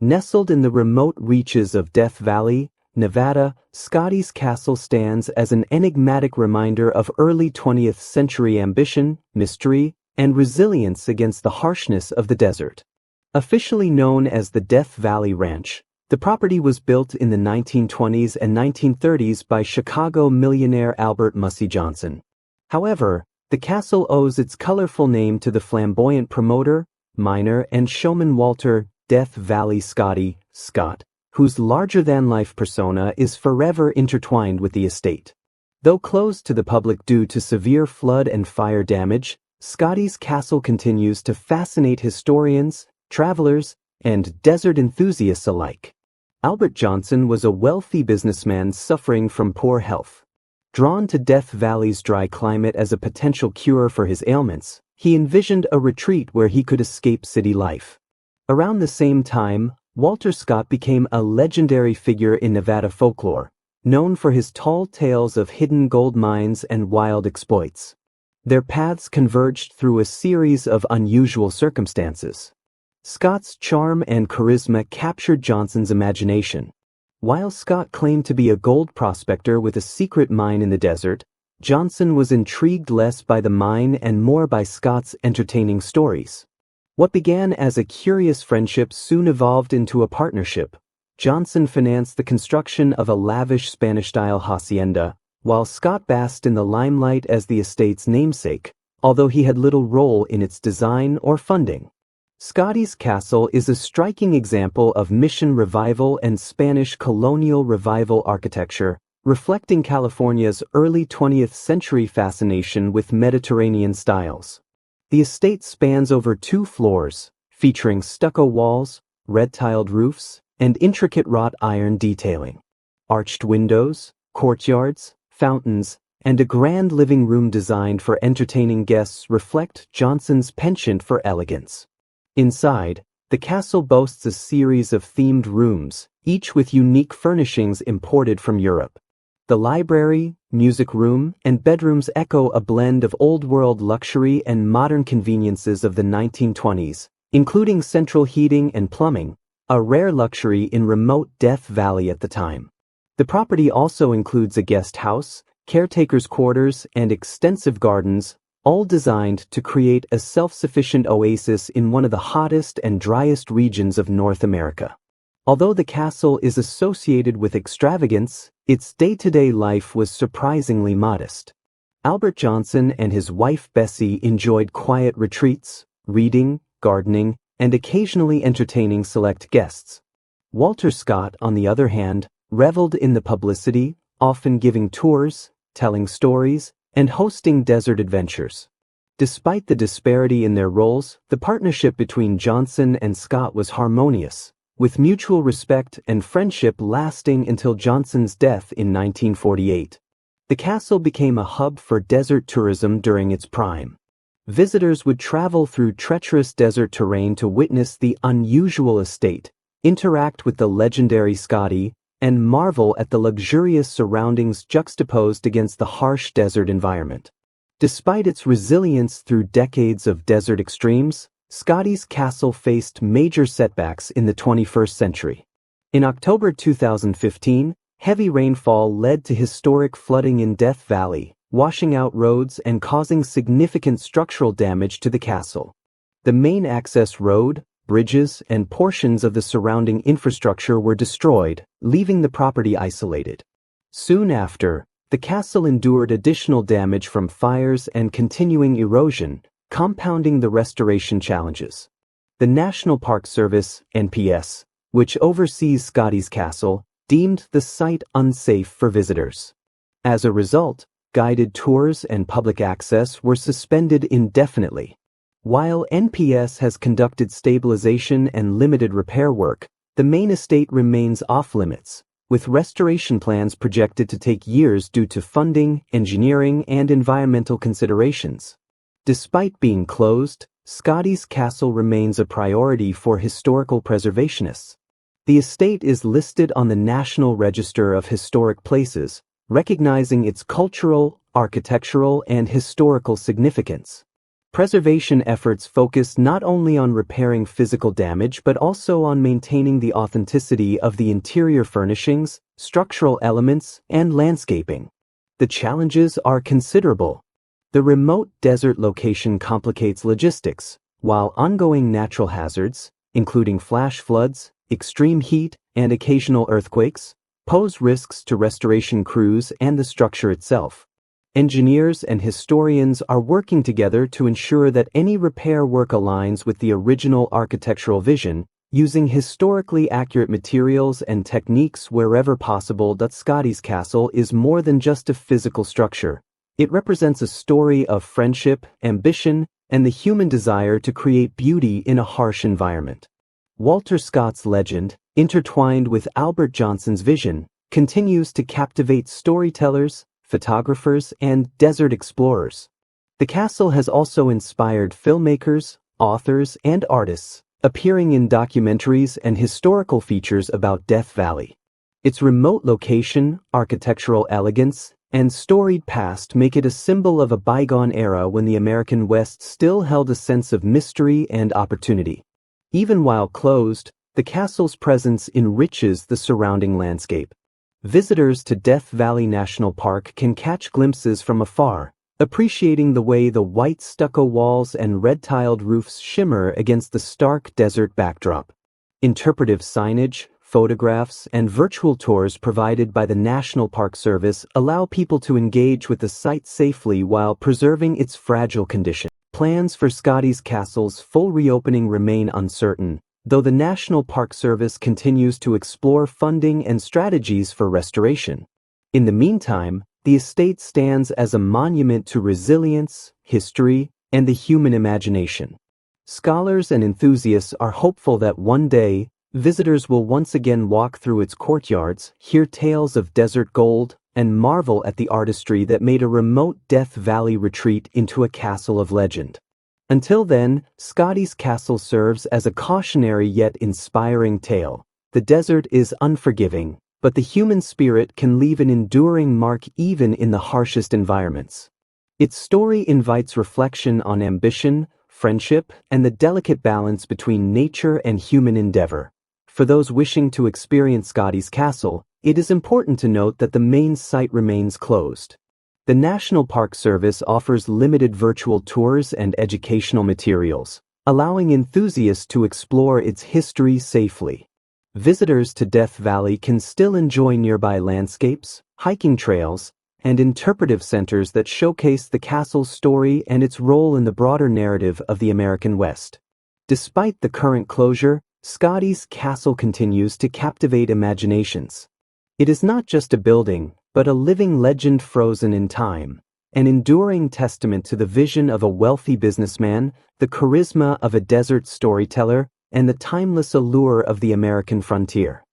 Nestled in the remote reaches of Death Valley, Nevada, Scotty's castle stands as an enigmatic reminder of early 20th century ambition, mystery, and resilience against the harshness of the desert. Officially known as the Death Valley Ranch, the property was built in the 1920s and 1930s by Chicago millionaire Albert Mussey Johnson. However, the castle owes its colorful name to the flamboyant promoter, miner, and showman Walter Death Valley Scotty, Scott, whose larger-than-life persona is forever intertwined with the estate. Though closed to the public due to severe flood and fire damage, Scotty's castle continues to fascinate historians, travelers, and desert enthusiasts alike. Albert Johnson was a wealthy businessman suffering from poor health. Drawn to Death Valley's dry climate as a potential cure for his ailments, he envisioned a retreat where he could escape city life. Around the same time, Walter Scott became a legendary figure in Nevada folklore, known for his tall tales of hidden gold mines and wild exploits. Their paths converged through a series of unusual circumstances. Scott's charm and charisma captured Johnson's imagination. While Scott claimed to be a gold prospector with a secret mine in the desert, Johnson was intrigued less by the mine and more by Scott's entertaining stories. What began as a curious friendship soon evolved into a partnership. Johnson financed the construction of a lavish Spanish-style hacienda, while Scott basked in the limelight as the estate's namesake, although he had little role in its design or funding. Scotty's castle is a striking example of Mission Revival and Spanish colonial revival architecture, reflecting California's early 20th century fascination with Mediterranean styles. The estate spans over 2 floors, featuring stucco walls, red-tiled roofs, and intricate wrought iron detailing. Arched windows, courtyards, fountains, and a grand living room designed for entertaining guests reflect Johnson's penchant for elegance. Inside, the castle boasts a series of themed rooms, each with unique furnishings imported from Europe. The library, music room, and bedrooms echo a blend of old-world luxury and modern conveniences of the 1920s, including central heating and plumbing, a rare luxury in remote Death Valley at the time. The property also includes a guest house, caretaker's quarters, and extensive gardens, all designed to create a self-sufficient oasis in one of the hottest and driest regions of North America. Although the castle is associated with extravagance, its day-to-day life was surprisingly modest. Albert Johnson and his wife Bessie enjoyed quiet retreats, reading, gardening, and occasionally entertaining select guests. Walter Scott, on the other hand, reveled in the publicity, often giving tours, telling stories, and hosting desert adventures. Despite the disparity in their roles, the partnership between Johnson and Scott was harmonious, with mutual respect and friendship lasting until Johnson's death in 1948. The castle became a hub for desert tourism during its prime. Visitors would travel through treacherous desert terrain to witness the unusual estate, interact with the legendary Scotty, and marvel at the luxurious surroundings juxtaposed against the harsh desert environment. Despite its resilience through decades of desert extremes, Scotty's castle faced major setbacks in the 21st century. In October 2015, heavy rainfall led to historic flooding in Death Valley, washing out roads and causing significant structural damage to the castle. The main access road, bridges, and portions of the surrounding infrastructure were destroyed, leaving the property isolated. Soon after, the castle endured additional damage from fires and continuing erosion, compounding the restoration challenges. The National Park Service, NPS, which oversees Scotty's castle, deemed the site unsafe for visitors. As a result, guided tours and public access were suspended indefinitely. While NPS has conducted stabilization and limited repair work, the main estate remains off-limits, with restoration plans projected to take years due to funding, engineering, and environmental considerations. Despite being closed, Scotty's castle remains a priority for historical preservationists. The estate is listed on the National Register of Historic Places, recognizing its cultural, architectural, and historical significance. Preservation efforts focus not only on repairing physical damage but also on maintaining the authenticity of the interior furnishings, structural elements, and landscaping. The challenges are considerable. The remote desert location complicates logistics, while ongoing natural hazards, including flash floods, extreme heat, and occasional earthquakes, pose risks to restoration crews and the structure itself. Engineers and historians are working together to ensure that any repair work aligns with the original architectural vision, using historically accurate materials and techniques wherever possible. Scotty's castle is more than just a physical structure. It represents a story of friendship, ambition, and the human desire to create beauty in a harsh environment. Walter Scott's legend, intertwined with Albert Johnson's vision, continues to captivate storytellers, photographers, and desert explorers. The castle has also inspired filmmakers, authors, and artists, appearing in documentaries and historical features about Death Valley. Its remote location, architectural elegance, and storied past make it a symbol of a bygone era when the American West still held a sense of mystery and opportunity. Even while closed, the castle's presence enriches the surrounding landscape. Visitors to Death Valley National Park can catch glimpses from afar, appreciating the way the white stucco walls and red-tiled roofs shimmer against the stark desert backdrop. Interpretive signage, photographs, and virtual tours provided by the National Park Service allow people to engage with the site safely while preserving its fragile condition. Plans for Scotty's castle's full reopening remain uncertain, though the National Park Service continues to explore funding and strategies for restoration. In the meantime, the estate stands as a monument to resilience, history, and the human imagination. Scholars and enthusiasts are hopeful that one day, visitors will once again walk through its courtyards, hear tales of desert gold, and marvel at the artistry that made a remote Death Valley retreat into a castle of legend. Until then, Scotty's castle serves as a cautionary yet inspiring tale. The desert is unforgiving, but the human spirit can leave an enduring mark even in the harshest environments. Its story invites reflection on ambition, friendship, and the delicate balance between nature and human endeavor. For those wishing to experience Scotty's castle, it is important to note that the main site remains closed. The National Park Service offers limited virtual tours and educational materials, allowing enthusiasts to explore its history safely. Visitors to Death Valley can still enjoy nearby landscapes, hiking trails, and interpretive centers that showcase the castle's story and its role in the broader narrative of the American West. Despite the current closure, Scotty's castle continues to captivate imaginations. It is not just a building, but a living legend frozen in time, an enduring testament to the vision of a wealthy businessman, the charisma of a desert storyteller, and the timeless allure of the American frontier.